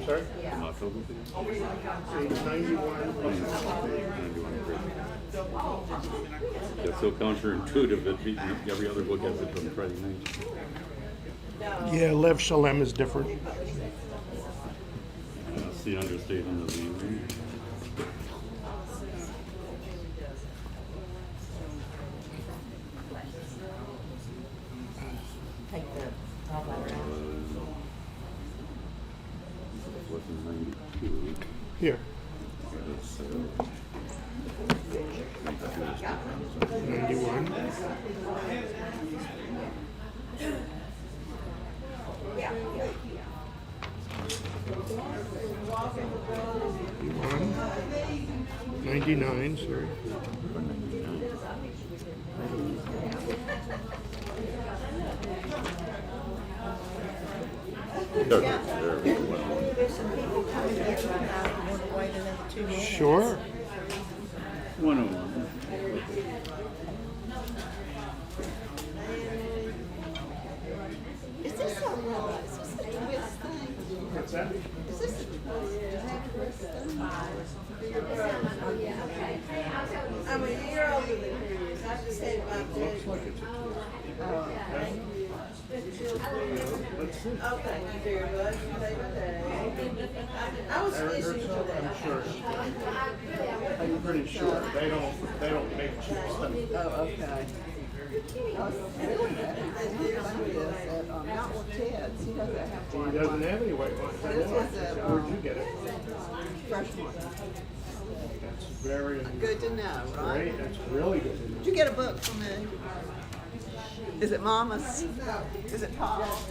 Sorry? That's so counterintuitive that every other book has it from Friday night. Yeah, Lev Shalem is different. That's the understatement of the evening. What's in 92? Here, That's, 91. One, 99, sorry. There we go. There's some people coming in right now who want to wait another 2 minutes. Sure. 101. Is this a twist thing? What's that? Is this a twist thing? I mean, you're older than her. I just said about that. Looks like it's a twist. Let's see. Okay, dear bud, you say my day. I was fishing for that. I'm sure. I'm pretty sure. They don't make cheap stuff. Oh, okay. Not with Ted's. He doesn't have He one. doesn't have any white ones. This was a, Where'd you get it? fresh one. That's very Good to know, right? great. That's really good to know. Did you get a book for me? Is it Mama's? Is it Papa's?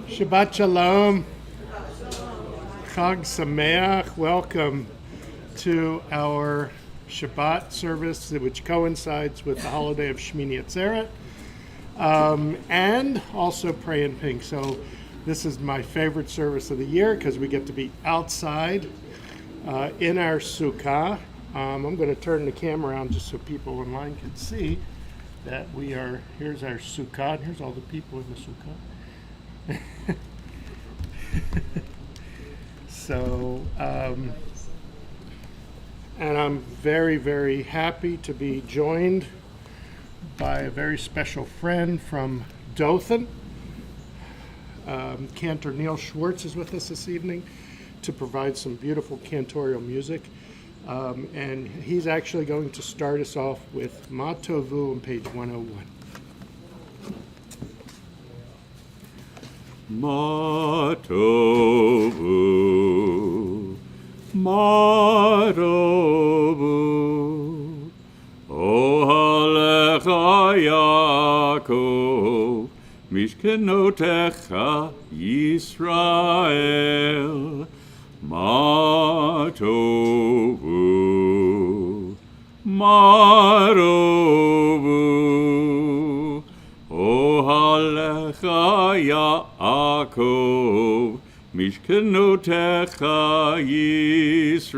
Shabbat Shalom. Chag Sameach. Welcome to our Shabbat service, which coincides with the holiday of Shmini Atzeret, and also Pray in Pink. So this is my favorite service of the year because we get to be outside in our sukkah. I'm going to turn the camera around just so people online can see. that here's our sukkah. Here's all the people in the sukkah. So, and I'm very, very happy to be joined by a very special friend from Dothan. Cantor Neil Schwartz is with us this evening to provide some beautiful cantorial music. And he's actually going to start us off with Ma Tovu on page 101. Ma tovu, ma tovu, ohalecha Yaakov, mishkenotecha Yisrael, ma tovu, ma tovu, ohalecha Yaakov, mishkenotecha Yisrael.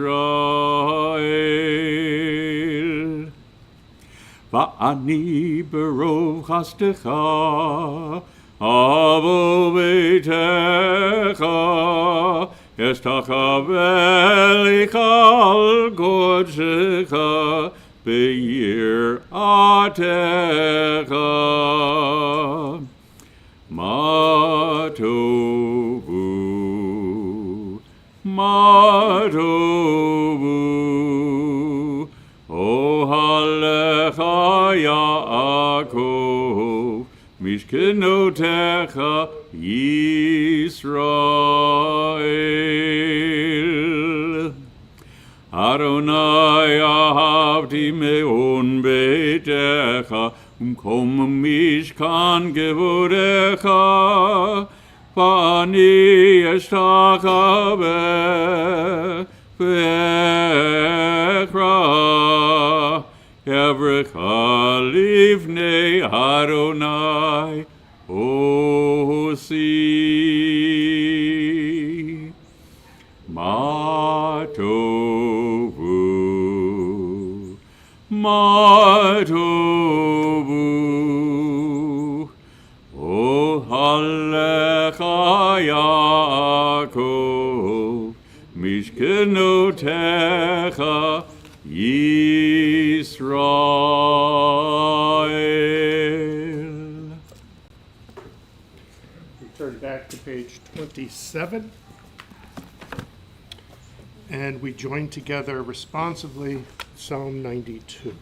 Va'ani berov chastecha, avo beitecha, estachavelich al kodshecha, be'yiratecha. Ma tovu, ma tovu, ohalecha Yaakov, mishkenotecha Yisrael. Adonai ahavti me'on beitecha, Kom mishkan gevodecha, v'ani eshtachaveh v'ekra, evrecha livnei Adonai osi. Ma tovu, ma tovu, ohalecha Yaakov, mishkenotecha Yisrael. We turn back to page 27. And we join together responsively Psalm 92.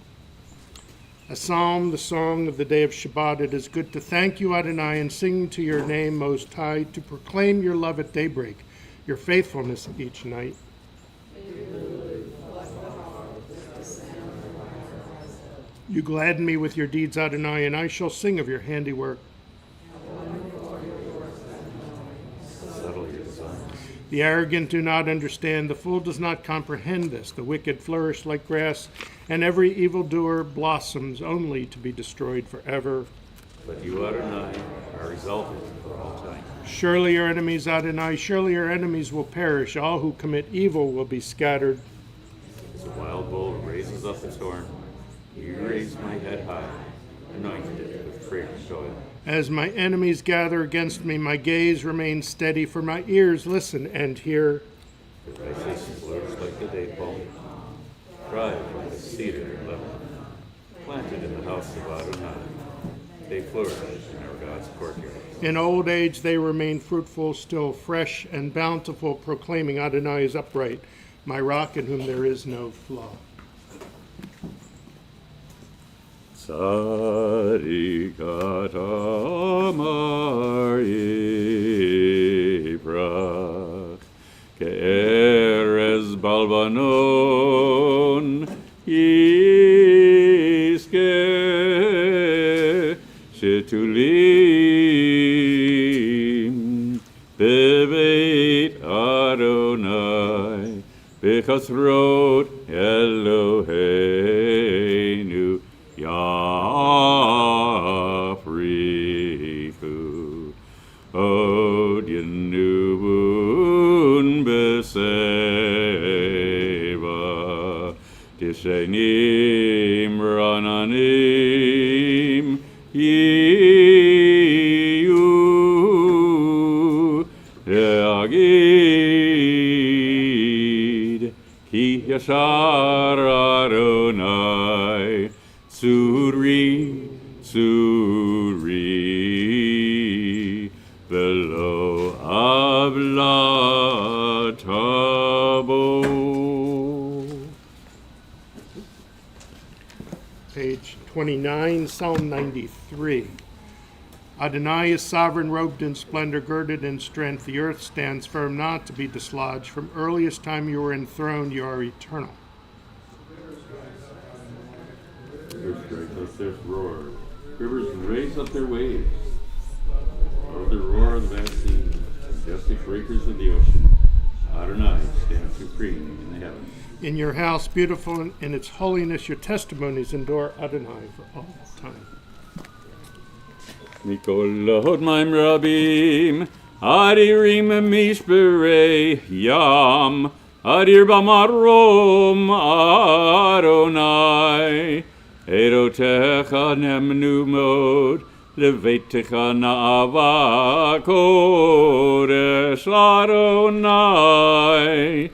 A psalm, the song of the day of Shabbat. It is good to thank you, Adonai, and sing to your name, Most High, to proclaim your love at daybreak, your faithfulness each night. You gladden me with your deeds, Adonai, and I shall sing of your handiwork. Settle your designs. The arrogant do not understand, the fool does not comprehend this. The wicked flourish like grass, and every evildoer blossoms only to be destroyed forever. But you, Adonai, are exalted for all time. Surely your enemies, Adonai, surely your enemies will perish. All who commit evil will be scattered. As a wild bull raises up its horn, you raised my head high, anointed it with fragrant oil. As my enemies gather against me, my gaze remains steady, for my ears listen and hear. The righteous flourish like the date palm, thrive like the cedar in Lebanon, planted in the house of Adonai. They flourish in our God's courtyard. In old age they remain fruitful, still fresh and bountiful, proclaiming Adonai is upright, my rock in whom there is no flaw. Tzadikat amar Yiprach, ke'erez balbanon yiskeh, shetulim bebeit Adonai, bechasrot Eloheinu, Yafriku, Od Yenubun Beseva, Tishenim Rananim Yashar Adonai, Suri, Suri, Velo Avla Tabo. Page 29, Psalm 93. Adonai is sovereign, robed in splendor, girded in strength. The earth stands firm, not to be dislodged. From earliest time you were enthroned, you are eternal. Rivers strike up their roar. Rivers raise up their waves. Oh, the roar of the vast sea, majestic breakers of the ocean. Adonai stands supreme in the heavens. In your house, beautiful in its holiness, your testimonies endure, Adonai, for all time. Mikolot maim rabim, adirim mishberei yam, adir bamarom Adonai, erotecha nemnu mod, levetecha na'ava kodesh Adonai,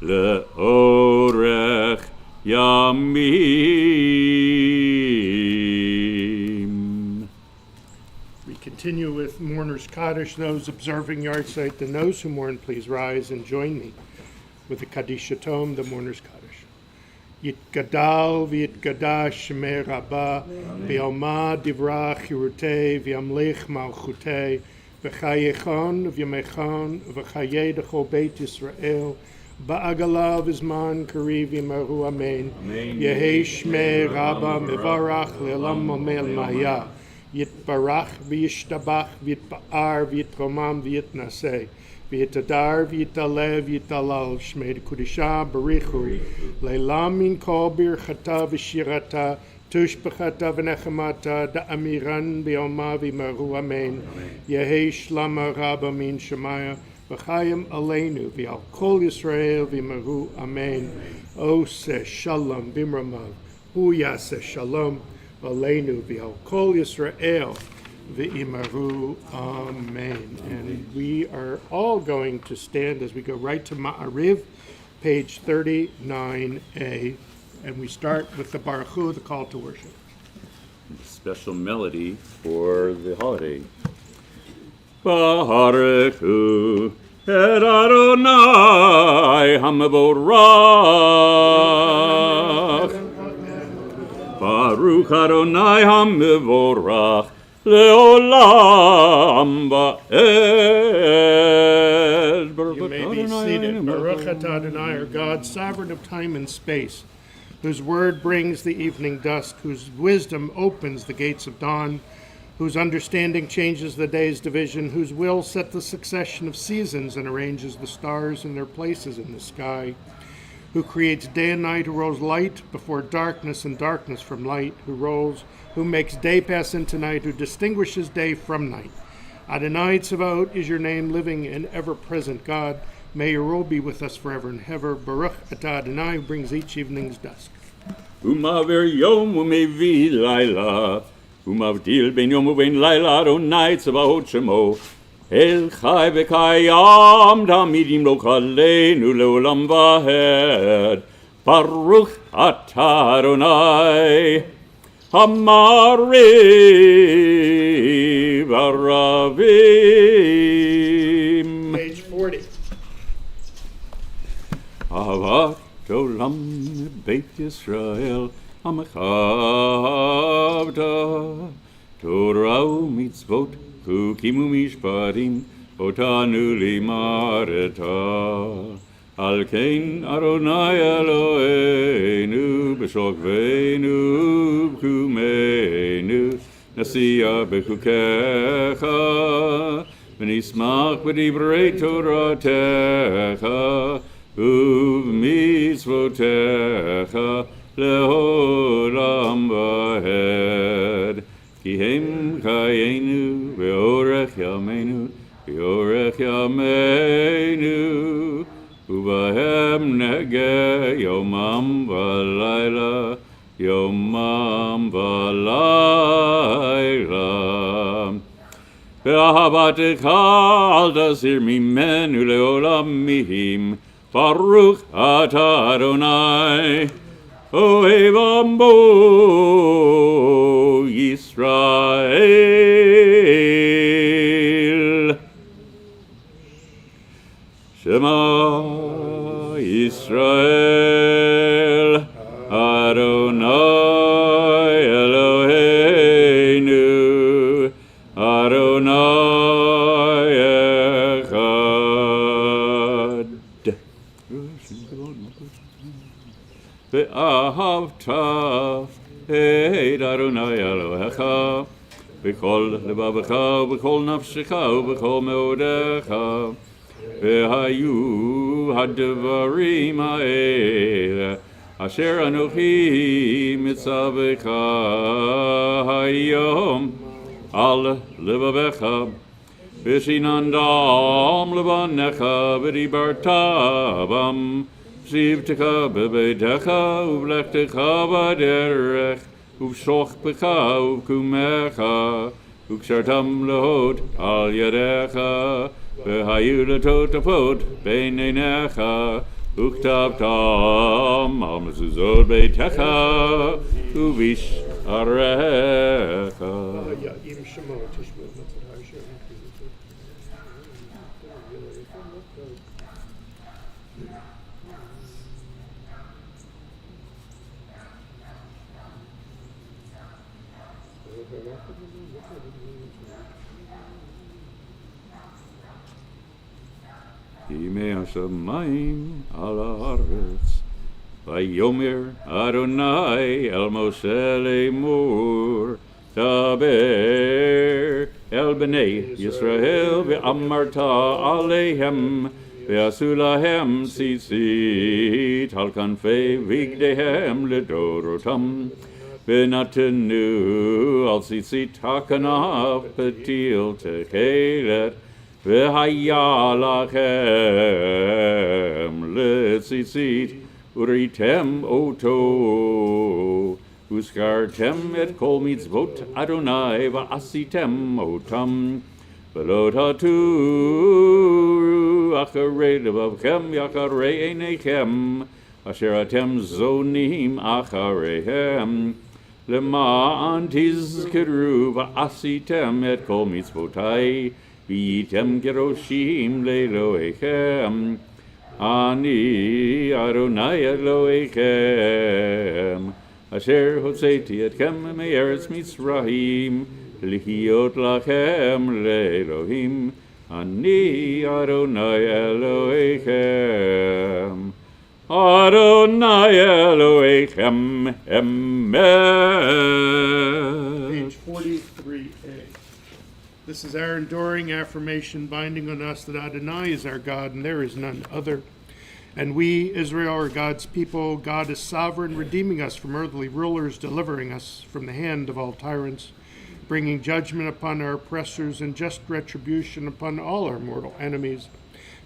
leorech yamim. We continue with Mourner's Kaddish. Those observing yahrzeit and those who mourn, please rise and join me with the Kaddish Tome, the Mourner's Kaddish. Yitgadal v'yitgadash shemei Rabbah, v'yomad divrach chirutei, v'yamlich malchutei, v'chayechon v'yamechon, v'chayei d'chol beit Yisrael, ba'agala v'zman kariv yimaru amen. Yehei shmei Rabbah mevarach le'olam mamel maya. Yitbarach v'yishtabach v'yitba'ar v'yitromam v'yitnaseh. V'yitadar v'yitalev v'yitalal shmei kudisha barichu leilam min kol birchata v'shirata tushbechata v'nechamata da'amiran b'yoma v'yimaru amen. Yehei shlama rabba min shemaya v'chayim aleinu v'al kol Yisrael v'yimaru amen. Oseh shalom b'mramav hu yaseh shalom aleinu v'al kol Yisrael v'imaru amen. And we are all going to stand as we go right to Ma'ariv, page 39a, and we start with the Baruch Hu, the call to worship. Special melody for the holiday. Baruch Hu et Adonai HaMevorach. Baruch Adonai HaMevorach Leolam Va'ed. You may be seated. Baruch atah Adonai, our God, sovereign of time and space, whose word brings the evening dusk, whose wisdom opens the gates of dawn, whose understanding changes the day's division, whose will set the succession of seasons and arranges the stars in their places in the sky, who creates day and night, who rolls light before darkness and darkness from light, who makes day pass into night, who distinguishes day from night. Adonai Tzavaot is your name, living and ever-present God. May your rule be with us forever and ever. Baruch atah Adonai, who brings each evening's dusk. Umaver yom umevi laila, umavdil ben yom uben laila, Adonai Tzavaot shemo. El chai v'kayam tamidim lo chaleinu leolam vahed. Baruch atah Adonai Hamariv Aravim. Page 40. Ahavat olam beit Yisrael Amachavta Torah u'mitzvot Chukim u'mishpatim Otanu limareta Al kein Adonai Eloheinu B'shokveinu b'chumeinu Nasiya b'chukecha V'nismach b'divrei Toratecha U'v'mitzvotecha Le'olam v'hed Ki hem chayenu V'orech yameinu V'orech yameinu Uvahem nege yomam v'layla Yomam v'layla Ve'ahabatecha al tasir mimenu leolam mihim Baruch atah Adonai, Ohevam bo Yisrael. Shema Yisrael, Adonai Eloheinu, Adonai Echad. Ve'ahavta et Adonai Elohecha, b'kol levavecha, b'kol nafshecha, b'kol meodecha, ve'hayu hadvarim ha'ele, asher anochi mitzavecha hayom al levavecha, v'shinandam levanecha, v'dibarta bam, Zivtecha bebedecha, uvlechtecha baderech, uvshochpecha, uvkumecha, ukshartam lehot al yadecha, vehayu letotafot beinenecha, uktavtam al mezuzot beitecha, uvish arecha. Yimei hashamayim al haaretz, vayomer Adonai el Moshe lemor, daber el bnei Yisrael ve'amarta aleihem, ve'asu lahem tzitzit al kanfei vigdehem ledorotam, ve'natenu al tzitzit hakanaf petil techelet, V'haya lachem letzitzit, uritem oto, uskartem et kol mitzvot Adonai, v'asitem otam, v'lo taturu acharei levavchem yacharei einechem, asher atem zonim achareihem, למען תזכרו ועשיתם את כל מצוותי, והייתם קדושים לאלוהיכם. אני אדוני אלוהיכם, אשר הוצאתי אתכם מארץ מצרים, להיות לכם לאלוהים. אני אדוני אלוהיכם. Adonai Elohechem, Amen. Page 43a. This is our enduring affirmation binding on us that Adonai is our God and there is none other. And we, Israel, are God's people. God is sovereign, redeeming us from earthly rulers, delivering us from the hand of all tyrants, bringing judgment upon our oppressors and just retribution upon all our mortal enemies,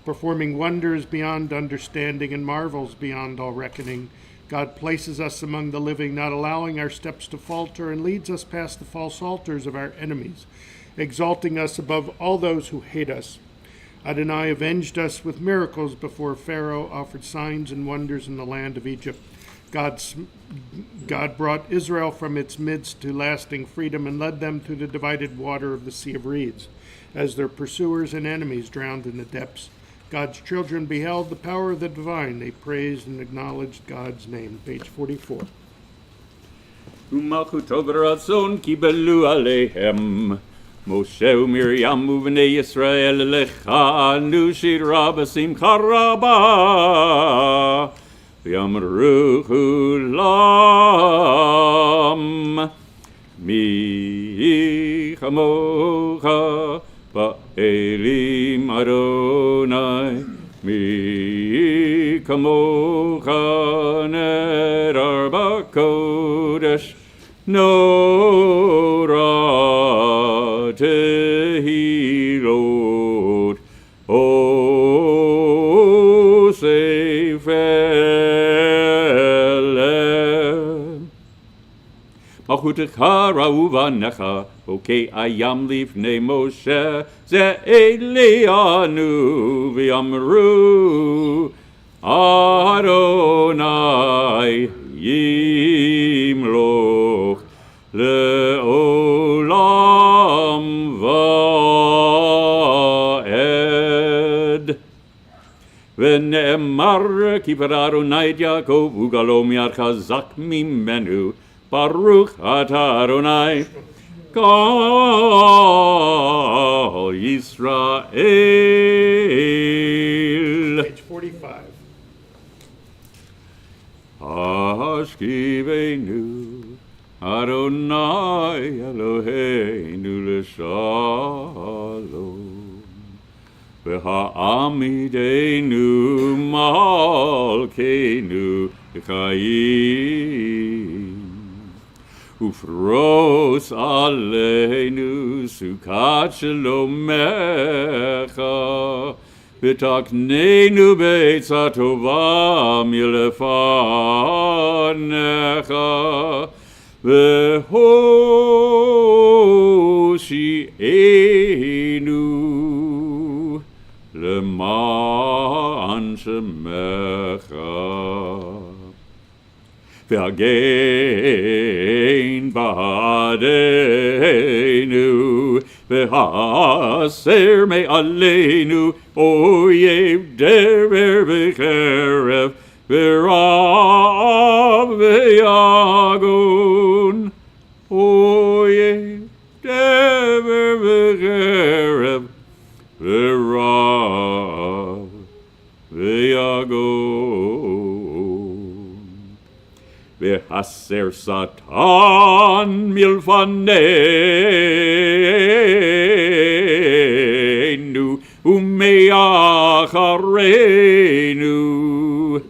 performing wonders beyond understanding and marvels beyond all reckoning. God places us among the living, not allowing our steps to falter, and leads us past the false altars of our enemies, exalting us above all those who hate us. Adonai avenged us with miracles before Pharaoh offered signs and wonders in the land of Egypt. God brought Israel from its midst to lasting freedom and led them through the divided water of the Sea of Reeds, as their pursuers and enemies drowned in the depths. God's children beheld the power of the divine. They praised and acknowledged God's name. Page 44. Umalchuto v'ratzon kibelu aleihem. Moshe u'Miriam u'vnei Yisrael lechanu shira b'simcha rabah. V'yamru kulam. Mi chamocha Ba'elim Adonai, mi kamocha nedar b'kodesh, nora tehilot, o sefelem. Malchutecha ra'uvanecha, okay, ayam lifnei Moshe, ze Elianu v'yamru, Adonai Yimloch Le'olam Va'ed. V'ne'emar kiper Adonai et Yaakov ugalom yad chazak mimenu Baruch atah Adonai Kol Yisrael. Page 45. Hashkivenu Adonai Eloheinu l'shalom V'ha'amidenu malkeinu l'chayim Ufros aleinu sukat shalomecha V'taknenu beitza tova milefanecha V'hoshi'enu leman shemecha V'hagein ba'adenu V'haser me'aleinu Oyev dever v'cherev V'rav v'yagon Oyev dever v'cherev V'rav v'yagon V'haser satan milfaneinu Ume'achareinu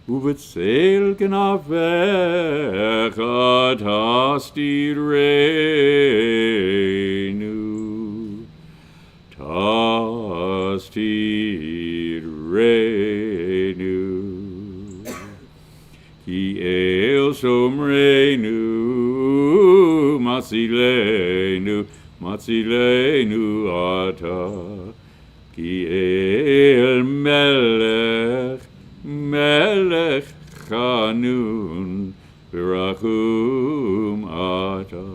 Uv'tzel gnavecha tastirenu Tastirenu Ki el shomreinu Matzilenu ata Ki el melech chanun V'rachum ata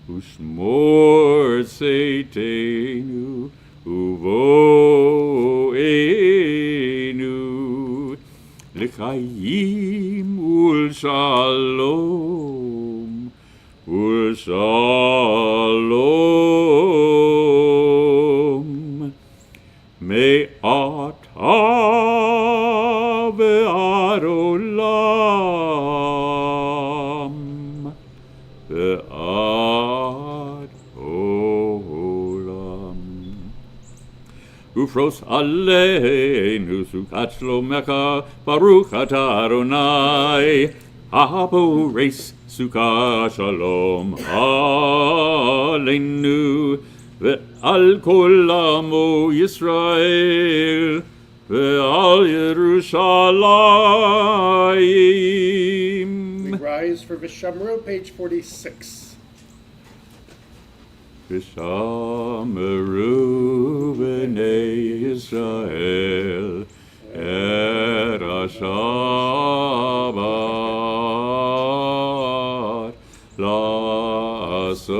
Ushmor tzeitenu Uvo'enu L'chaim ul'shalom Me'ata ve'ad olam Ve'ad olam Ufros aleinu sukat shlomecha Baruch atah Adonai Haboreis sukat shalom aleinu Ve'al kol amo Yisrael Ve'al Yerushalayim. We rise for Vishamro, page 46. V'shameru b'nei Yisrael et ha-Shabbat la'asot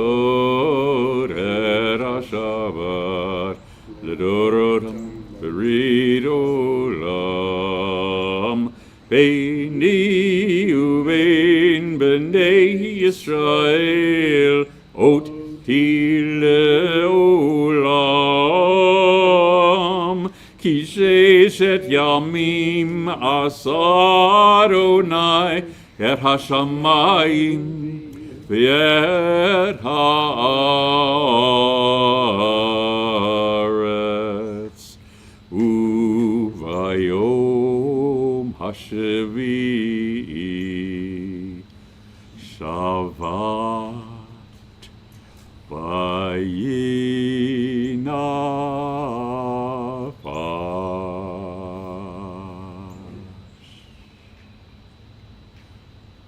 et ha-Shabbat l'dorotam b'rid olam beini u'bein b'nei Yisrael ot Le'olam ki sheshet yamim asa Adonai et hashamayim ve'et haaretz uvayom hashevi'i Shabbat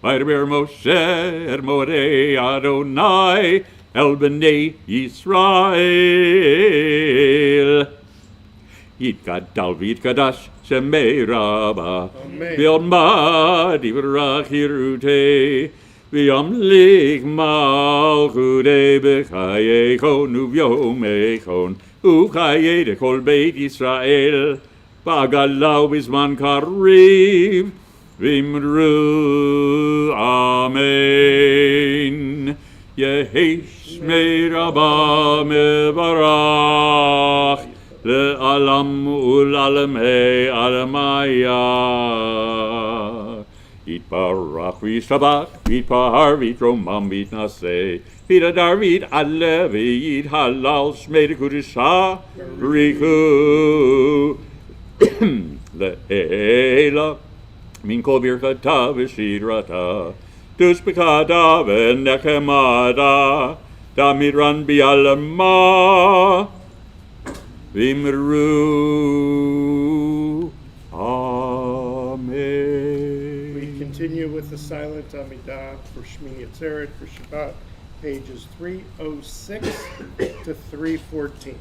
Vaydaber Moshe et Moedei Adonai el b'nei Yisrael יתגדל ויתקדש שמי רבה, Amen. ויעמד יברח חירותי, וימליך מלכותי בחייכון וביומכון, ובחיי לכל בית ישראל, בעגלה ובזמן קריב, ואמרו אמן. יהי שמי רבה מברך, לעלם ולעלמי עלמיה. יתברך וישתבח, ויתפאר ויתרומם ויתנשא, ויתהדר ויתעלה ויתהלל שמי לקודשה בריחו לעילה מן כל ברכתה ושדרתה, תשבחתה ונחמתה, תמיד רן בעלמה, ואמרו Amen. We continue with the silent Amidah for Shmini Atzeret for Shabbat, pages 306 to 314.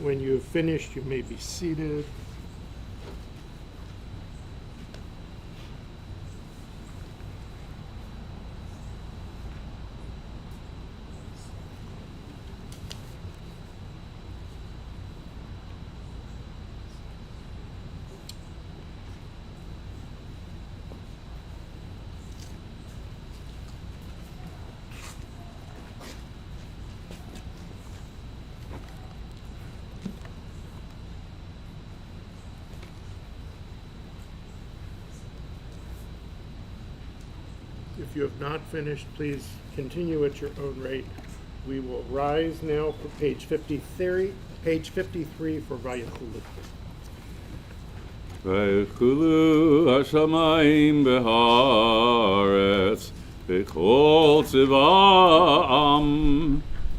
When you have finished, you may be seated. If you have not finished, please continue at your own rate. We will rise now for page 53 for Vayachulu. ויחולו השמיים והארץ וכל צבאם,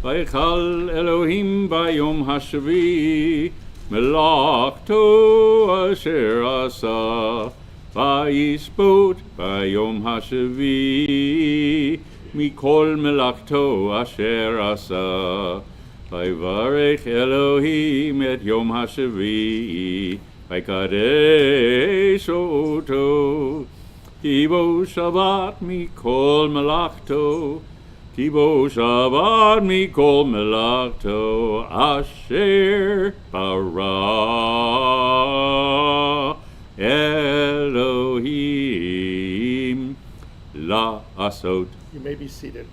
ויכל אלוהים ביום השביעי מלאכתו אשר עשה, וישפוט ביום השביעי מכל מלאכתו אשר עשה. ויברך אלוהים את יום השביעי ויקדש אותו, כי בו שבת מכל מלאכתו, כי בו שבת מכל מלאכתו, אשר ברא אלוהים לעשות. You may be seated.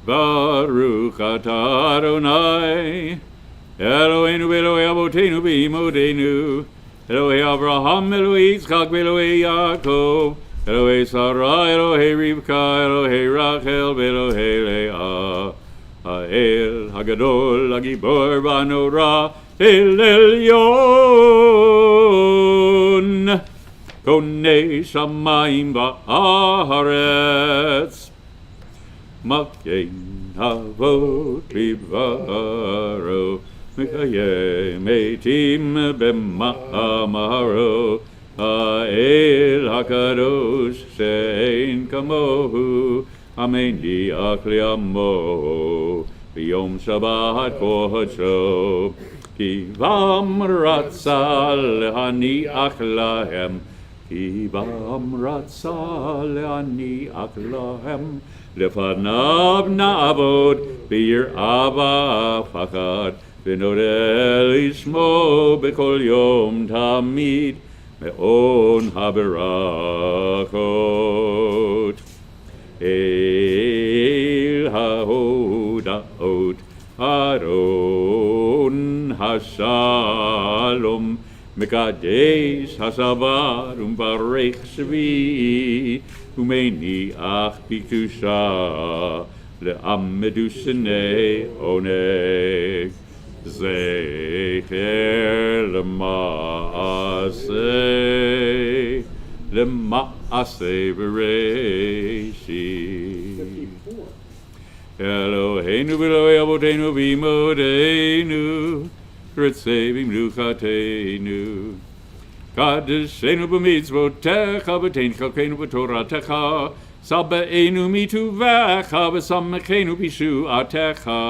Baruch atah Adonai, Eloheinu Elohei Avotenu B'imodenu, Elohei Avraham, Elohei Yitzchak, Elohei Yaakov, Elohei Sarah, Elohei Rivka, Elohei Rachel, Elohei Leah, Ha'el Hagadol, Hagibor V'Anorah, El Elyon, Konei Shamayim Va'aretz, Makein Havot Bivaro, Mikayem Eitim B'Ma'amaro, Ha'el HaKadosh She'ein Kamohu, Ameni Akli Amo, B'Yom Shabbat Kodsho, Ki Vam Ratza Le'aniach Lahem, Ki Vam Ratza Le'aniach Lahem, Lefanav na'avod bi'yir'ah v'fachad v'nodeh lishmo b'kol yom tamid me'on haberakot El ha'hoda'ot Aron ha'shalom Mekadesh ha'savar u'mbarech shvi Umeniach b'kedusha le'amedushanei oneg zecher lema'aseh v'reishit Eloheinu v'Elohei Avotenu v'imodenu Ritzei v'mnuchateinu Kadeshenu b'mitzvotecha v'tein chalkeinu b'toratecha Sabe'enu mituvecha v'samechenu b'shu'atecha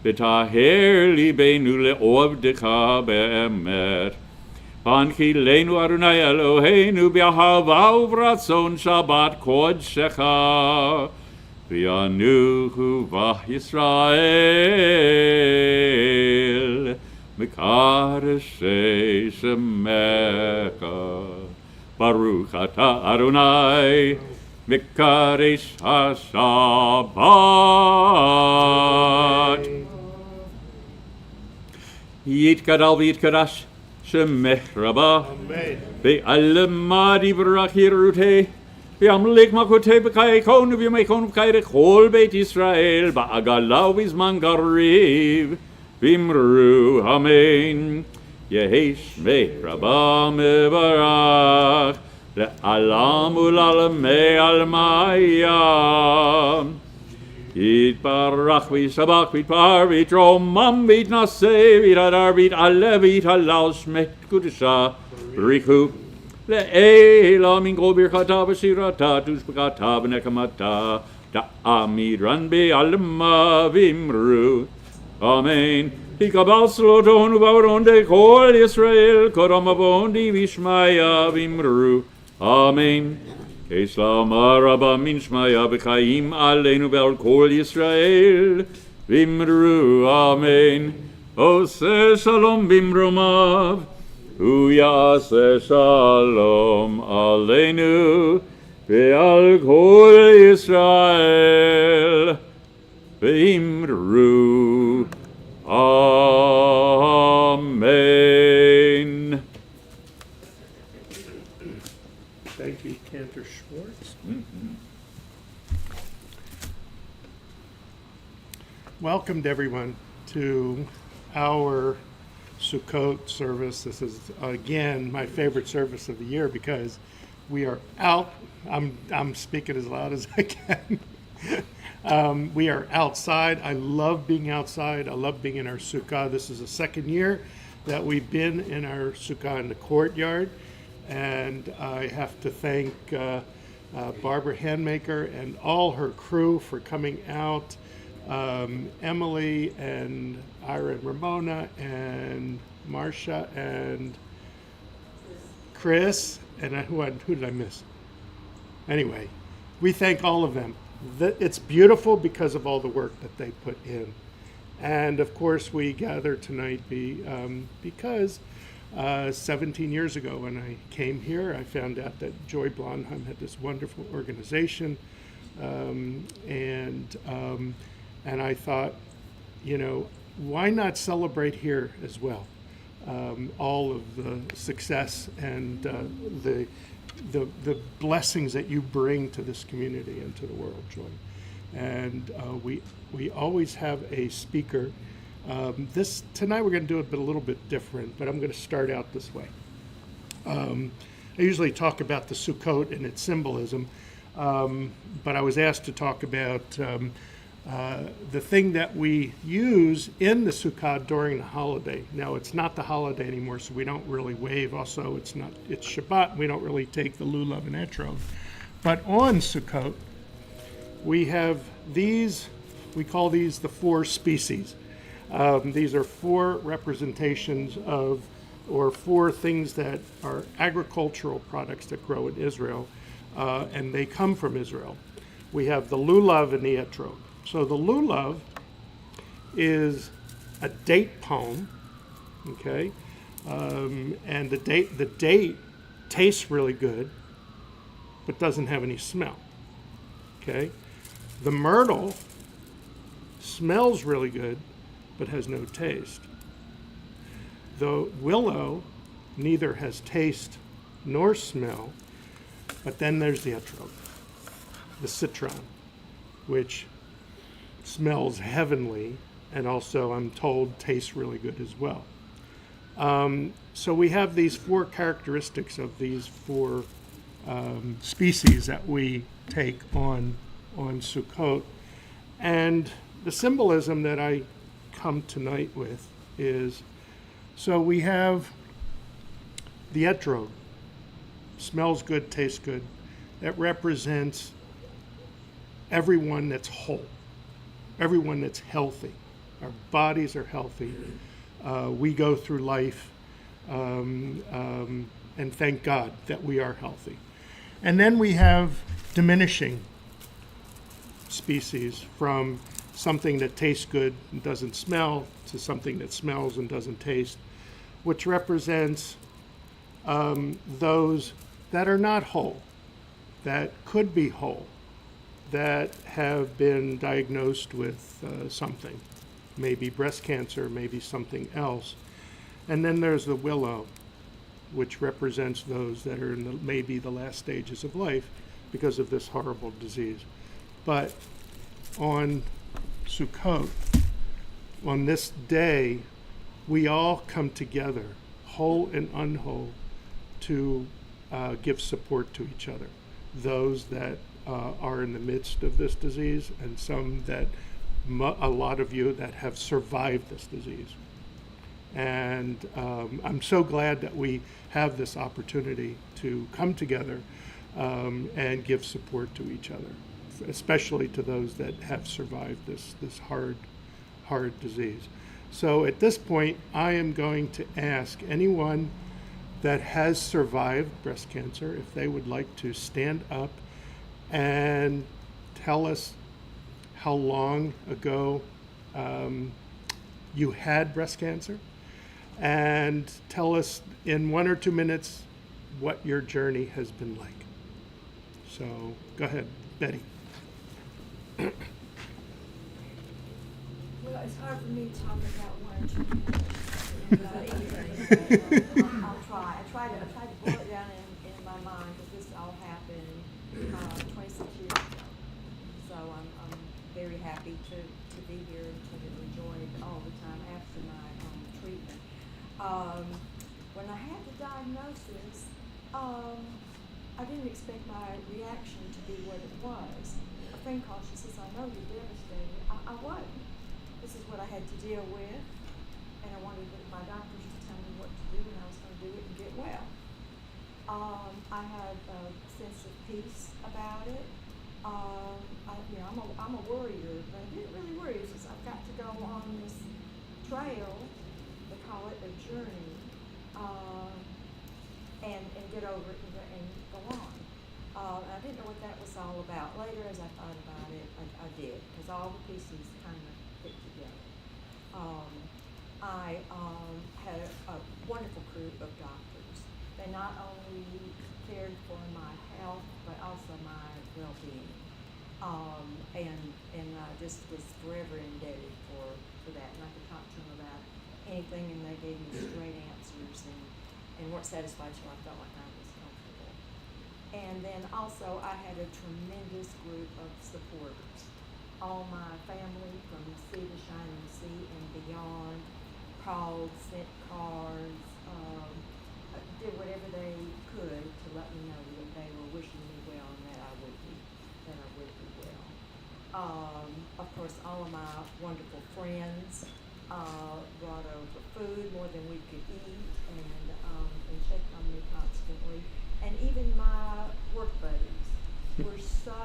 V'taher libeinu le'ovdecha be'emet V'anchilenu Adonai Eloheinu b'ahava uv'ratzon Shabbat kodshecha V'yanuchu v'ah Yisrael Mikadeshei Shemecha Baruch atah Adonai Mikadesh HaShabbat Yitkadal v'yitkadash Shemech Rabbah Amen. Ve'alemad yivrach yiruteh Ve'amlik makoteh b'kai konu v'yamei konu b'kai rechol Beit Yisrael Ba'agala v'izman gariv Vimru Amen Yehesh Mech Rabbah Mevarach Le'alam u'lalamei almayam Yitbarach v'yisabach v'yitpar v'yitromam v'yitnaseh v'yitadar v'yit'aleh v'yithalal shmeh kudusha B'richu Le'ela min kol birchata v'shirata tushbekata v'nekamata Ta'amidran be'alma v'imru Amen. Hikabal slotonu ba'oron de kol Yisrael kodam avondi v'ishmaya v'imru. Amen. Keslama rabba min shmaya v'chaim aleinu ve'al kol Yisrael v'imru. Amen. Ose shalom v'imromav u'yase shalom aleinu ve'al kol Yisrael v'imru. Amen. Thank you, Cantor Schwartz. Welcomed everyone to our Sukkot service. This is again my favorite service of the year because we are out. I'm speaking as loud as I can. We are outside. I love being outside. I love being in our sukkah. This is the second year that we've been in our sukkah in the courtyard. And I have to thank Barbara Handmaker and all her crew for coming out. Emily and Ira and Ramona and Marcia and Chris. And who did I miss? Anyway, we thank all of them. It's beautiful because of all the work that they put in. And of course, we gather tonight because 17 years ago when I came here, I found out that Joy Blondheim had this wonderful organization. And I thought, why not celebrate here as well? All of the success and the blessings that you bring to this community and to the world, Joy. And we always have a speaker. Tonight we're going to do it a little bit different, but I'm going to start out this way. I usually talk about the Sukkot and its symbolism, but I was asked to talk about the thing that we use in the Sukkot during the holiday. Now, it's not the holiday anymore, so we don't really wave. Also, it's Shabbat. We don't really take the lulav and etrog. But on Sukkot, we have these, we call these the four species. These are four representations of, or four things that are agricultural products that grow in Israel, and they come from Israel. We have the lulav and the etrog. So the lulav is a date palm, okay? And the date tastes really good, but doesn't have any smell, okay? The myrtle smells really good, but has no taste. The willow neither has taste nor smell, but then there's the etrog, the citron, which smells heavenly, and also, I'm told, tastes really good as well. So we have these four characteristics of these four species that we take on Sukkot. And the symbolism that I come tonight with is, so we have the etrog, smells good, tastes good. That represents everyone that's whole, everyone that's healthy. Our bodies are healthy. We go through life, and thank God that we are healthy. And then we have diminishing species, from something that tastes good and doesn't smell to something that smells and doesn't taste, which represents those that are not whole, that could be whole, that have been diagnosed with something, maybe breast cancer, maybe something else. And then there's the willow, which represents those that are in maybe the last stages of life because of this horrible disease. But on Sukkot, on this day, we all come together, whole and unwhole, to give support to each other. Those that are in the midst of this disease, and some that, a lot of you that have survived this disease. And I'm so glad that we have this opportunity to come together and give support to each other, especially to those that have survived this hard disease. So at this point, I am going to ask anyone that has survived breast cancer if they would like to stand up and tell us how long ago you had breast cancer, and tell us in 1 or 2 minutes what your journey has been like. So go ahead, Betty. Well, it's hard for me to talk about 1 or 2 minutes. I'll try. I try to boil it down in my mind, because this all happened 26 years ago. So I'm very happy to be here and to enjoy it all the time after my treatment. When I had the diagnosis, I didn't expect my reaction to be what it was. A friend called, she says, "I know you're devastated." I wasn't. This is what I had to deal with, and I wanted my doctors to tell me what to do, and I was going to do it and get well. I had a sense of peace about it. I'm a worrier, but I didn't really worry. It's just I've got to go on this trail, they call it a journey, and get over it and go on. I didn't know what that was all about. Later, as I thought about it, I did, because all the pieces kind of fit together. I had a wonderful group of doctors. They not only cared for my health, but also my well-being. And I just was forever indebted for that. And I could talk to them about anything, and they gave me straight answers and weren't satisfied till I felt like I was comfortable. And then also I had a tremendous group of supporters. All my family from sea to shining sea and beyond called, sent cards, did whatever they could to let me know that they were wishing me well and that I would be well. Of course, all of my wonderful friends brought over food more than we could eat and checked on me constantly. And even my work buddies were so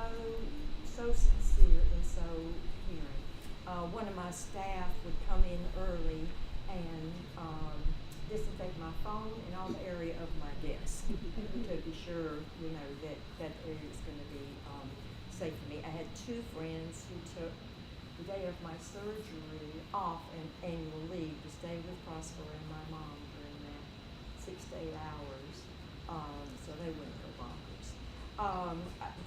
sincere and so caring. One of my staff would come in early and disinfect my phone and all the area of my desk to be sure, that area was going to be safe for me. I had two friends who took the day of my surgery off and annual leave to stay with Prosper and my mom during that 6 to 8 hours, so they wouldn't go bonkers.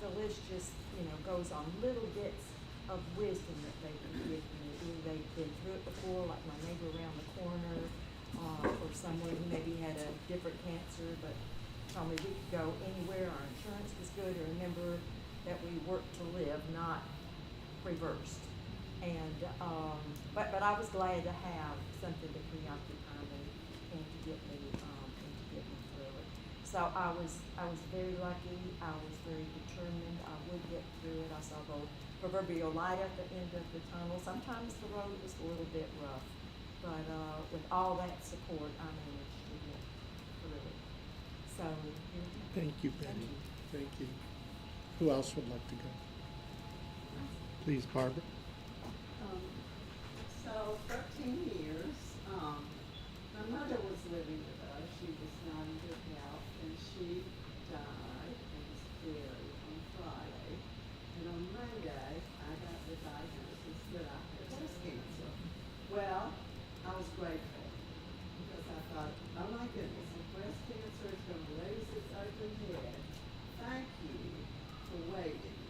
The list just, goes on. Little bits of wisdom that they can give me. They've been through it before, like my neighbor around the corner, or someone who maybe had a different cancer, but told me we could go anywhere, our insurance was good, or remember that we worked to live, not reversed. And but I was glad to have something to preoccupy me and to get me through it. So I was very lucky. I was very determined. I would get through it. I saw the proverbial light at the end of the tunnel. Sometimes the road was a little bit rough, but with all that support, I managed to get through it. So Thank you, Betty. Thank you. Who else would like to go? Please, Barbara. So 13 years, my mother was living with us. She was not in good health, and she died and was buried on Friday. And on Monday, I got the diagnosis that I had breast cancer. Well, I was grateful because I thought, oh my goodness, if breast cancer is going to raise its ugly head, thank you for waiting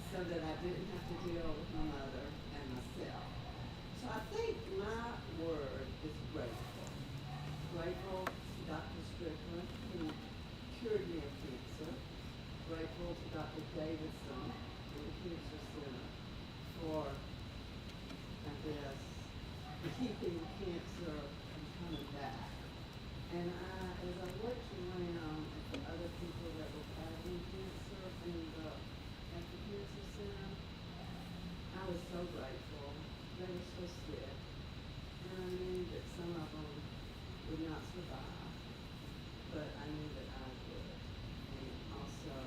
so that I didn't have to deal with my mother and myself. So I think my word is grateful. Grateful to Dr. Strickland, who cured me of cancer. Grateful to Dr. Davidson and the Cancer Center for, I guess, keeping cancer from coming back. And as I looked around at the other people that were fighting cancer at the Cancer Center, I was so grateful. They were so sick. And I knew that some of them would not survive, but I knew that I would. And also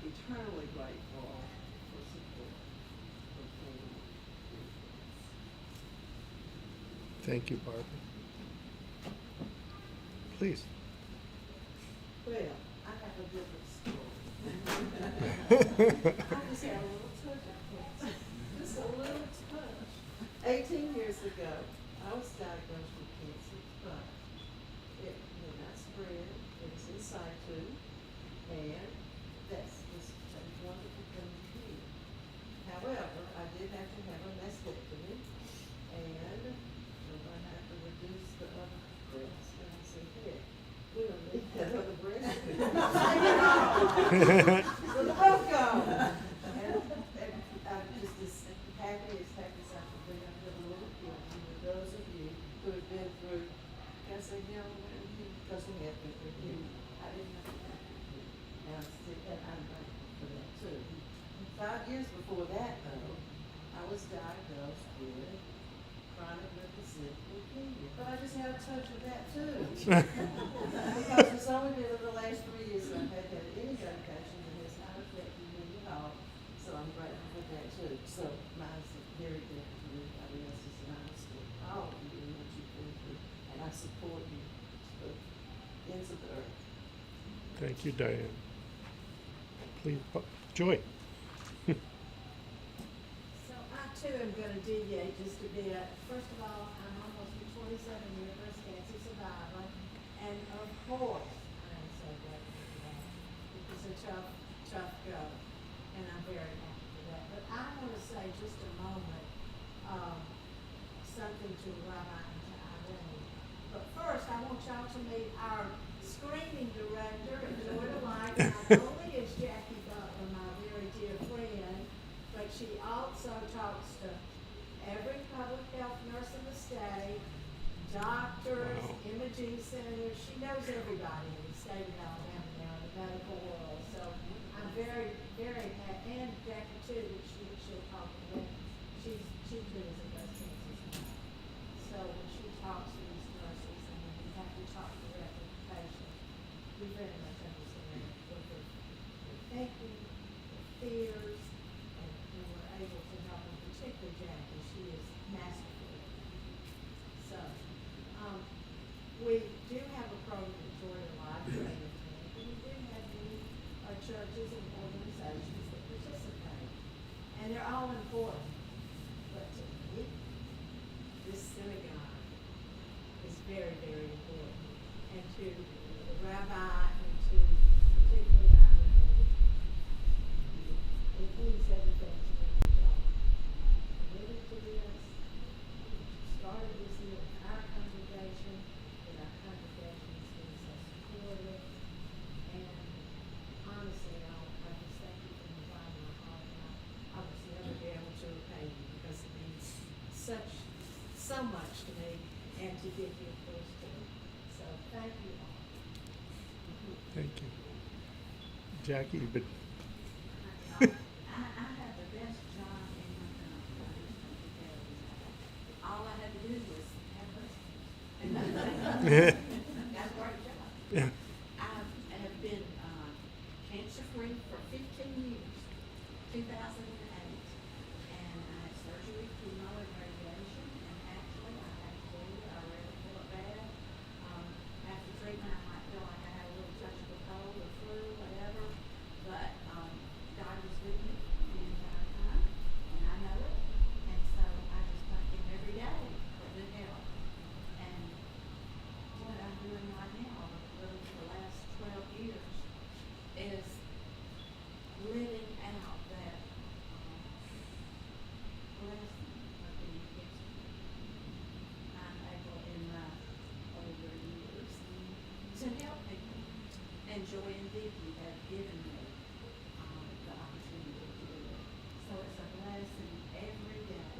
eternally grateful for support from family and friends. Thank you, Barbara. Please. Well, I have a different story. I just had a little touch of cancer. Just a little touch. 18 years ago, I was diagnosed with cancer, but it did not spread. It was in situ, and that's a wonderful thing to hear. However, I did have to have a mastectomy, and we're going to have to reduce the other breast. And I said, hey, we don't need that other breast. So the both gone. And I'm just as happy as I could be. I'm feeling a little guilty with those of you who have been through, can I say because we have been through you. I didn't have to go through you. And I'm grateful for that too. 5 years before that though, I was diagnosed with chronic lymphocytic leukemia. But I just had a touch of that too. Because it's only been in the last 3 years that I've had any medication that has not affected me at all. So I'm grateful for that too. So mine's very different from anybody else's, and I respect all of you and what you've been through. And I support you to the ends of the earth. Thank you, Diane. Please, Joy. So I too am gonna deviate just a bit. First of all, I'm almost a 27-year breast cancer survivor, and of course, I am so grateful for that. It was a tough go, and I'm very happy for that. But I wanna say just a moment, something to Rabbi and to Irene. But first, I want y'all to meet our screening director and Joy to Life. Not only is Jackie Butler my very dear friend, but she also talks to every public health nurse in the state, doctors, Wow. imaging centers. She knows everybody in the state of Alabama now in the medical world. So I'm very, very happy, and Jackie too, that she'll talk to them. She's doing some breast cancer stuff. So when she talks to these nurses, and when we have to talk directly to patients, we very much understand what they're thinking, their fears, and we're able to help them, particularly Jackie. She is masterful. So, we do have a program at Joy to Life, and we do have many churches and organizations that participate, and they're all important. But to me, this synagogue is very, very important, and to the rabbi and to particularly Irene, it means everything to me, y'all. Committed to this, started this here in our congregation, and our congregation has been so supportive, and honestly, I just thank you from the bottom of my heart, and I was never be able to repay you because it means so much to me, and to give you a first to. So thank you all. Thank you. Jackie, but I have the best job in my company. All I had to do was have breast. Got a great job. yeah. I have been cancer-free for 15 years, 2008, and I had surgery, chemo, and radiation, and actually I had flu, I really felt bad. After treatment, I might feel like I had a little touch of a cold or flu, whatever, but God was with me the entire time, and I know it, and so I just thank Him every day for good health. And what I'm doing right now, really for the last 12 years, is living out that blessing of being cancer-free. I'm able in my older years to help people, and Joy and Vicki have given me the opportunity to do it. So it's a blessing every day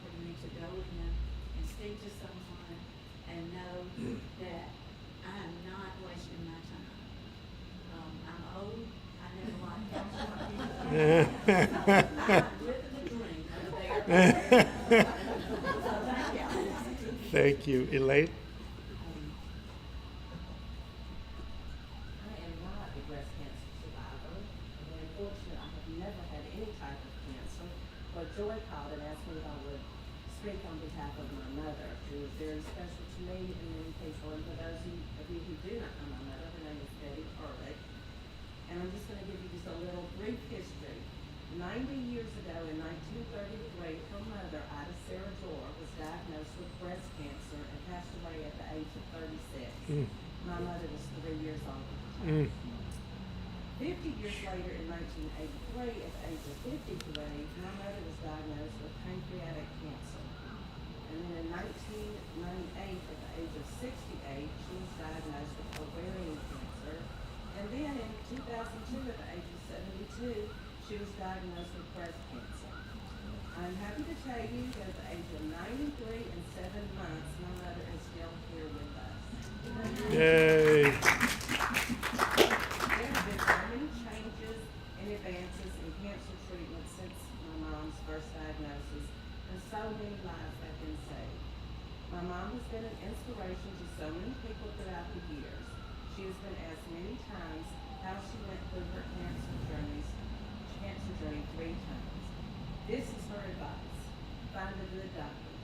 for me to go in and speak to someone and know that I'm not wasting my time. I'm old. I never liked counseling. I'm living the dream over there. So thank you. Thank you. Elaine? I am not a breast cancer survivor. I'm very fortunate. I have never had any type of cancer. But Joy called and asked me if I would speak on behalf of my mother, who is very special to me and many people. And for those of you who do not know my mother, her name is Betty Ehrlich. And I'm just going to give you just a little brief history. 90 years ago in 1933, her mother, Ida Sarah Dorr, was diagnosed with breast cancer and passed away at the age of 36. My mother was 3 years old at the time. 50 years later, in 1983, at the age of 53, my mother was diagnosed with pancreatic cancer. And then in 1998, at the age of 68, she was diagnosed with ovarian cancer. And then in 2002, at the age of 72, she was diagnosed with breast cancer. I'm happy to tell you that at the age of 93 and 7 months, my mother is still here with us. Yay. There have been so many changes and advances in cancer treatment since my mom's first diagnosis, and so many lives have been saved. My mom has been an inspiration to so many people throughout the years. She has been asked many times how she went through her cancer journey 3 times. This is her advice. Find a good doctor.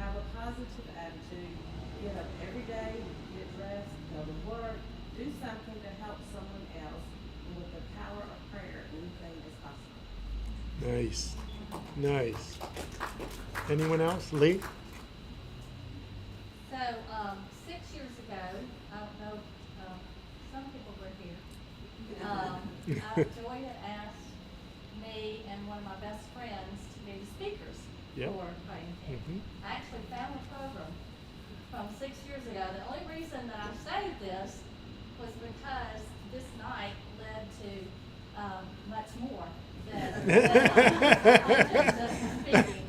Have a positive attitude. Get up every day, get dressed, go to work, do something to help someone else. And with the power of prayer, anything is possible. Nice. Nice. Anyone else? Lee? So, 6 years ago, I don't know, some people were here. Joy had asked me and one of my best friends to be the speakers Yep. for Fighting King. Mhm. I actually found a program from 6 years ago. The only reason that I saved this was because this night led to much more than just speaking.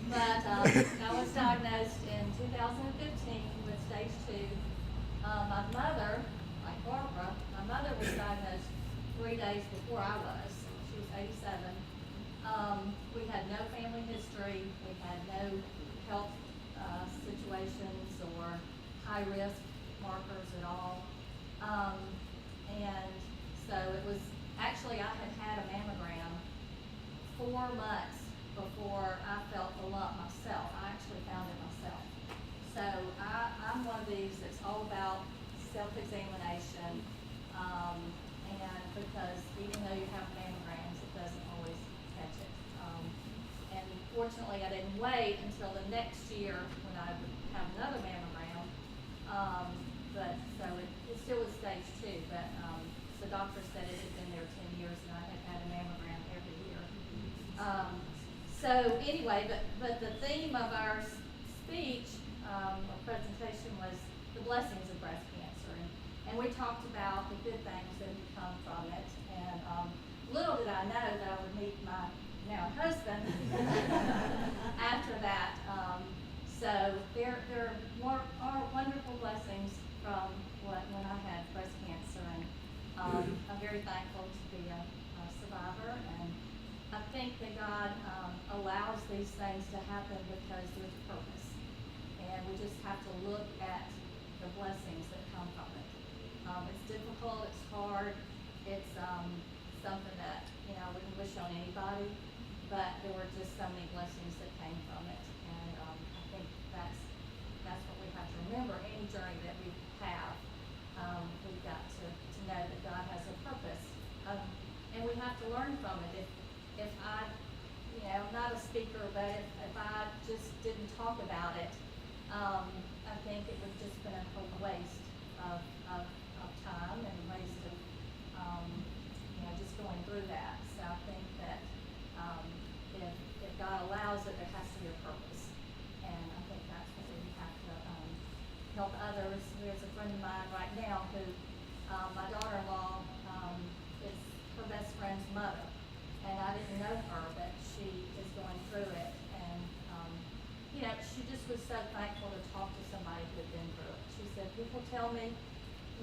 But I was diagnosed in 2015 with stage 2. My mother, like Barbara, my mother was diagnosed 3 days before I was. She was 87. We had no family history. We had no health situations or high risk markers at all. And so it was, actually I had had a mammogram 4 months before I felt the lump myself. I actually found it myself. So I'm one of these that's all about self-examination, and because even though you have mammograms, it doesn't always catch it. And fortunately, I didn't wait until the next year when I would have another mammogram. But so it still was stage 2, but the doctor said it had been there 10 years and I had had a mammogram every year. So anyway, but the theme of our speech or presentation was the blessings of breast cancer, and we talked about the good things that have come from it. And little did I know that I would meet my now husband after that. So there are wonderful blessings from when I had breast cancer, and I'm very thankful to be a survivor, and I think that God allows these things to happen because there's a purpose, and we just have to look at the blessings that come from it. It's difficult, it's hard, it's something that I wouldn't wish on anybody, but there were just so many blessings that came from it, and I think that's what we have to remember. Any journey that we have, we've got to know that God has a purpose, and we have to learn from it. If I, I'm not a speaker, but if I just didn't talk about it, I think it would just been a waste of time and a waste of, just going through that. So I think that if God allows it, there has to be a purpose, and I think that's what we have to help others. There's a friend of mine right now who, my daughter-in-law, is her best friend's mother. And I didn't know her, but she is going through it. And, she just was so thankful to talk to somebody who had been through it. She said, people tell me,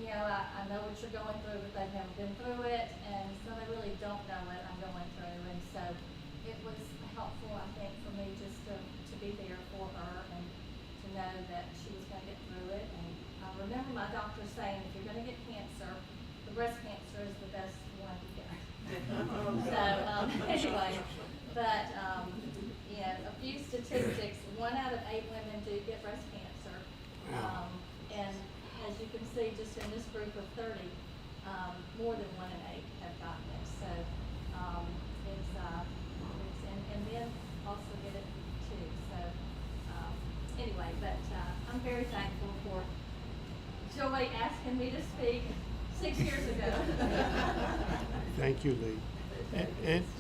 I know what you're going through, but they've never been through it. And so they really don't know what I'm going through. And so it was helpful, I think, for me just to be there for her and to know that she was going to get through it. And I remember my doctor saying, if you're going to get cancer, the breast cancer is the best one to get. So anyway, but a few statistics: 1 out of 8 women do get breast cancer, and as you can see, just in this group of 30, more than 1 in 8 have gotten it. So it's and men also get it too. So anyway, but I'm very thankful for Joy asking me to speak 6 years ago. Thank you, Lee.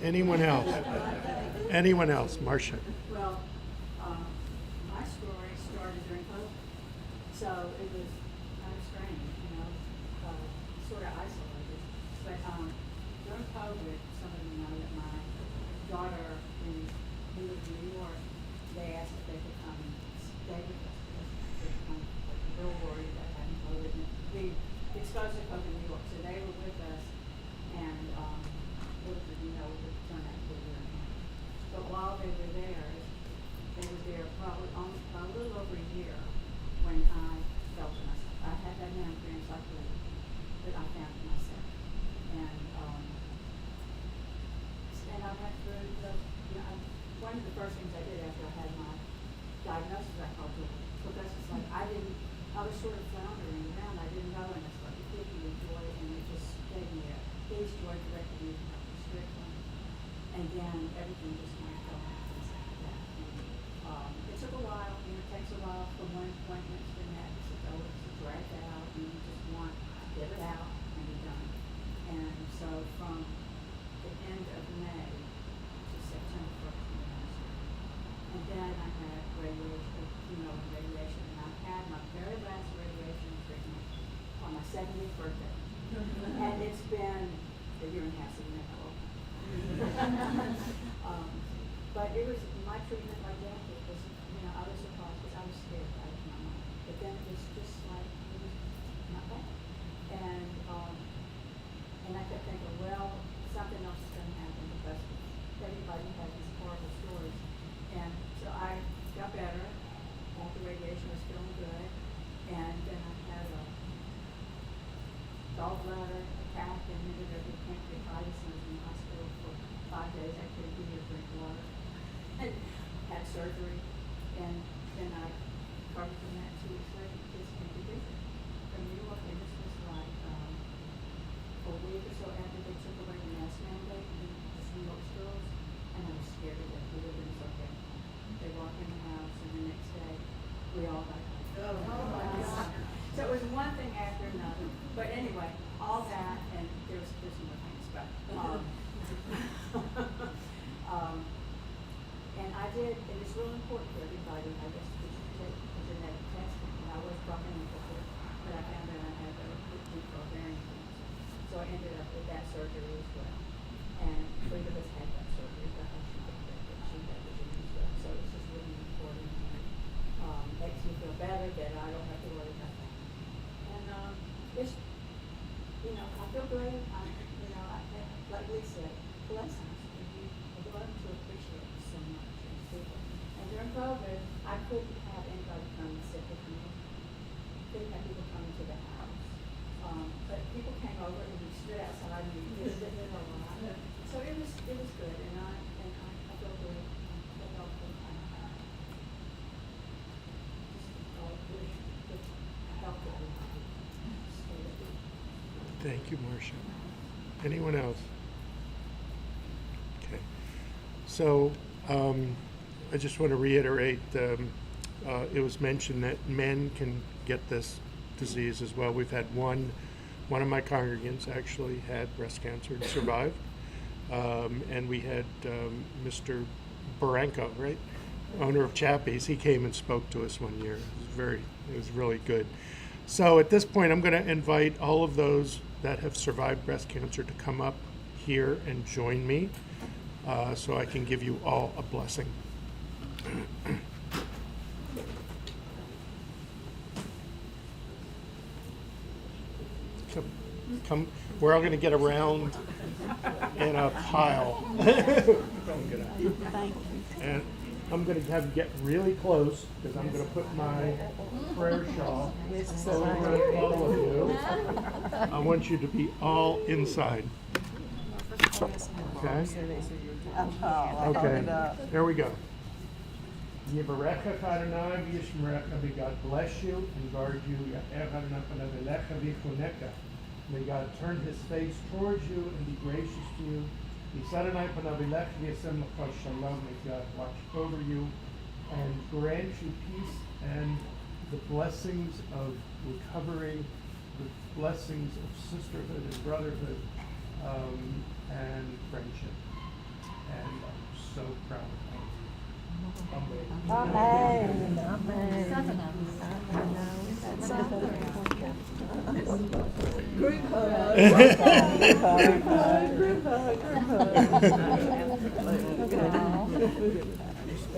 Anyone else? Anyone else? Marcia. Well, my story started during COVID, so it was kind of strange, sort of isolated. But during COVID, some of you know that my daughter, who lived in New York, they asked if they could come and stay with us. They were real worried about having COVID. And we exposed to COVID in New York, so they were with us, and little did we know it would turn out to be very hard. But while they were there probably a little over a year when I felt it myself. I had that mammograms like Lee, but I found it myself. And I went through one of the first things I did after I had my diagnosis, I called it, because it's like I was sort of floundering around. I didn't know, and I started thinking of Joy, and it just stayed So from the end of May to September 1st. And then I had radiation, radiation, and I had my very last radiation treatment on my 70th birthday. And it's been a year and a half since that. But it was my treatment like that. It was, I was surprised because I was scared out of my mind. But then it was just like, it was not bad. And I kept thinking, well, something else is going to happen because everybody has these horrible stories. And so I got better. All the radiation was feeling good. And then I had a gallbladder attack and ended up with pancreatitis and was in the hospital for 5 days. I couldn't eat or drink water. And had surgery. And then I recovered from that 2 weeks later. Just came to visit from New York. And this was like a week or so after they took away the mask mandate in the New York schools. And I was scared of that. The living was okay. They walked in the house and the next day we all got home. So it was one thing after another. But anyway, all that, and there's more things, but and I did, and it's really important for everybody, I guess, to take the genetic testing. And I was broken before, but I found that I had a deep ovarian cancer. So I ended up with that surgery as well. And Frida has had that surgery, but she had the gene as well. So it's just really important. And makes me feel better that I don't have to worry about that. And it's, I feel great. Like Lee said, blessings. I've learned to appreciate it so much. And during COVID, I couldn't have anybody come and sit with me. Couldn't have people come into the house. But people came over and we stood outside and we visited them a lot. So it was good, and I feel great. I feel healthy. Thank you, Marcia. Anyone else? Okay. So I just want to reiterate, it was mentioned that men can get this disease as well. We've had one of my congregants actually had breast cancer and survived. And we had Mr. Baranco, right? Owner of Chappie's. He came and spoke to us one year. It was really good. So at this point, I'm going to invite all of those that have survived breast cancer to come up here and join me so I can give you all a blessing. Come, we're all going to get around in a pile. And I'm going to have you get really close because I'm going to put my prayer shawl over all of you. I want you to be all inside. Okay? Okay. Here we go. Yivarecha Adonai v'yishmerecha. May God bless you and guard you. Ya'er Adonai panav elecha v'yichunecha. May God turn His face towards you and be gracious to you. May God watch over you and grant you peace and the blessings of recovery, the blessings of sisterhood and brotherhood, and friendship. And I'm so proud of you. Amen. Group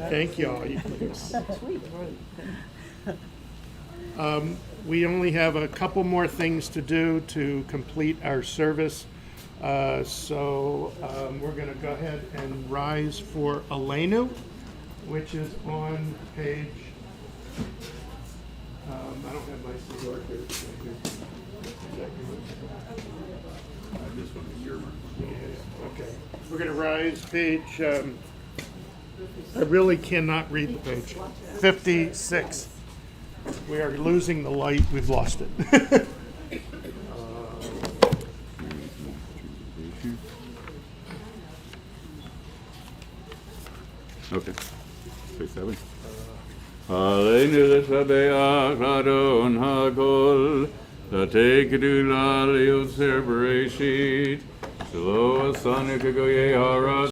Thank you all. We only have a couple more things to do to complete our service. So we're going to go ahead and rise for Aleinu, which is on page, I don't have my cigar here. This one is your one. Yeah, okay. We're going to rise page, I really cannot read the page, 56. We are losing the light. We've lost it. Okay. 57. Aleinu l'sabeach Adon HaKol, l'tei kedula liotzer bereshit, Shelo Asani Kagoye Hara